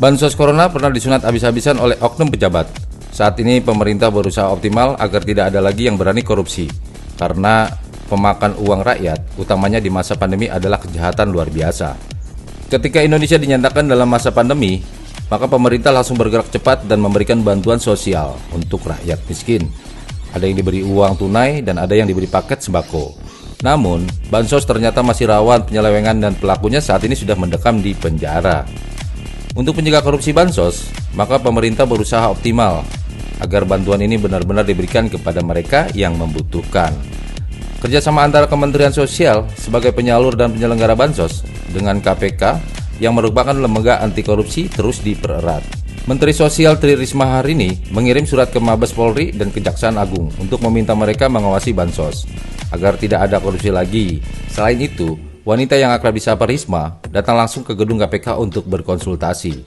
Bansos Corona pernah disunat habis-habisan oleh oknum pejabat. Saat ini pemerintah berusaha optimal agar tidak ada lagi yang berani korupsi. Karena pemakan uang rakyat, utamanya di masa pandemi adalah kejahatan luar biasa. Ketika Indonesia dinyatakan dalam masa pandemi, maka pemerintah langsung bergerak cepat dan memberikan bantuan sosial untuk rakyat miskin. Ada yang diberi uang tunai dan ada yang diberi paket sembako. Namun, bansos ternyata masih rawan penyelewengan dan pelakunya saat ini sudah mendekam di penjara. Untuk mencegah korupsi bansos, maka pemerintah berusaha optimal agar bantuan ini benar-benar diberikan kepada mereka yang membutuhkan. Kerjasama antara Kementerian Sosial sebagai penyalur dan penyelenggara bansos dengan KPK yang merupakan lembaga anti korupsi terus dipererat. Menteri Sosial Tri Risma hari ini mengirim surat ke Mabes Polri dan Kejaksaan Agung untuk meminta mereka mengawasi bansos agar tidak ada korupsi lagi. Selain itu, wanita yang akrab disapa Risma datang langsung ke gedung KPK untuk berkonsultasi.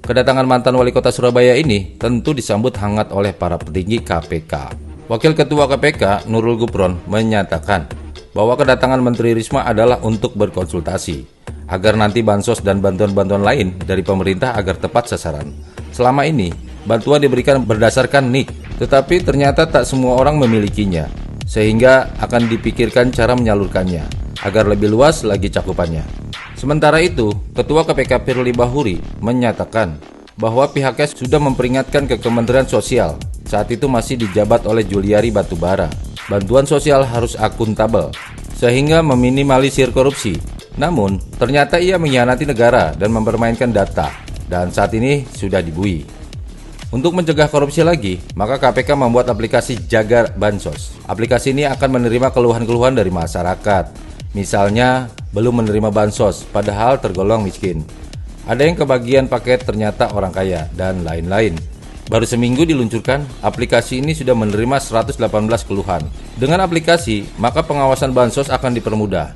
Kedatangan mantan wali kota Surabaya ini tentu disambut hangat oleh para petinggi KPK. Wakil Ketua KPK Nurul Gufron menyatakan bahwa kedatangan Menteri Risma adalah untuk berkonsultasi agar nanti bansos dan bantuan-bantuan lain dari pemerintah agar tepat sasaran. Selama ini, bantuan diberikan berdasarkan NIK, tetapi ternyata tak semua orang memilikinya, sehingga akan dipikirkan cara menyalurkannya agar lebih luas lagi cakupannya. Sementara itu, Ketua KPK Firly Bahuri menyatakan bahwa pihaknya sudah memperingatkan ke Kementerian Sosial, saat itu masih dijabat oleh Juliari Batubara. Bantuan sosial harus akuntabel, sehingga meminimalisir korupsi. Namun, ternyata ia mengkhianati negara dan mempermainkan data, dan saat ini sudah dibui. Untuk mencegah korupsi lagi, maka KPK membuat aplikasi Jaga Bansos. Aplikasi ini akan menerima keluhan-keluhan dari masyarakat. Misalnya, belum menerima bansos, padahal tergolong miskin. Ada yang kebagian paket ternyata orang kaya, dan lain-lain. Baru seminggu diluncurkan, aplikasi ini sudah menerima 118 keluhan. Dengan aplikasi, maka pengawasan bansos akan dipermudah.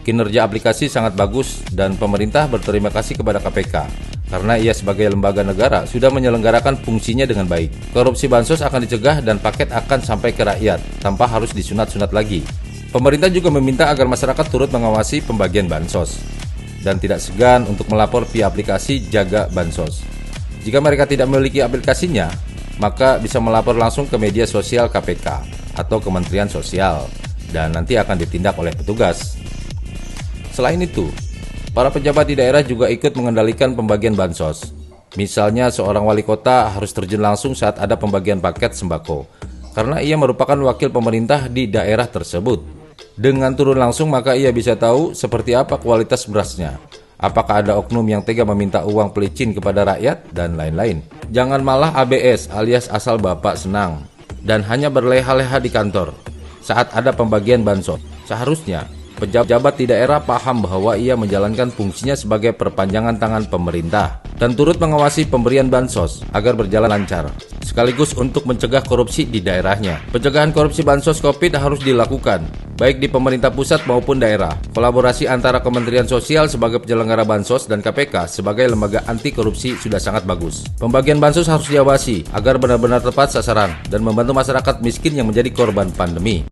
Kinerja aplikasi sangat bagus dan pemerintah berterima kasih kepada KPK karena ia sebagai lembaga negara sudah menyelenggarakan fungsinya dengan baik. Korupsi bansos akan dicegah dan paket akan sampai ke rakyat tanpa harus disunat-sunat lagi. Pemerintah juga meminta agar masyarakat turut mengawasi pembagian bansos dan tidak segan untuk melapor via aplikasi Jaga Bansos. Jika mereka tidak memiliki aplikasinya, maka bisa melapor langsung ke media sosial KPK atau Kementerian Sosial dan nanti akan ditindak oleh petugas. Selain itu, para pejabat di daerah juga ikut mengendalikan pembagian bansos. Misalnya seorang wali kota harus terjun langsung saat ada pembagian paket sembako, karena ia merupakan wakil pemerintah di daerah tersebut. Dengan turun langsung maka ia bisa tahu seperti apa kualitas berasnya, apakah ada oknum yang tega meminta uang pelicin kepada rakyat, dan lain-lain. Jangan malah ABS alias asal bapak senang, dan hanya berleha-leha di kantor saat ada pembagian bansos. Seharusnya pejabat di daerah paham bahwa ia menjalankan fungsinya sebagai perpanjangan tangan pemerintah dan turut mengawasi pemberian bansos agar berjalan lancar, sekaligus untuk mencegah korupsi di daerahnya. Pencegahan korupsi bansos COVID harus dilakukan, baik di pemerintah pusat maupun daerah. Kolaborasi antara Kementerian Sosial sebagai penyelenggara bansos dan KPK sebagai lembaga anti korupsi sudah sangat bagus. Pembagian bansos harus diawasi agar benar-benar tepat sasaran dan membantu masyarakat miskin yang menjadi korban pandemi.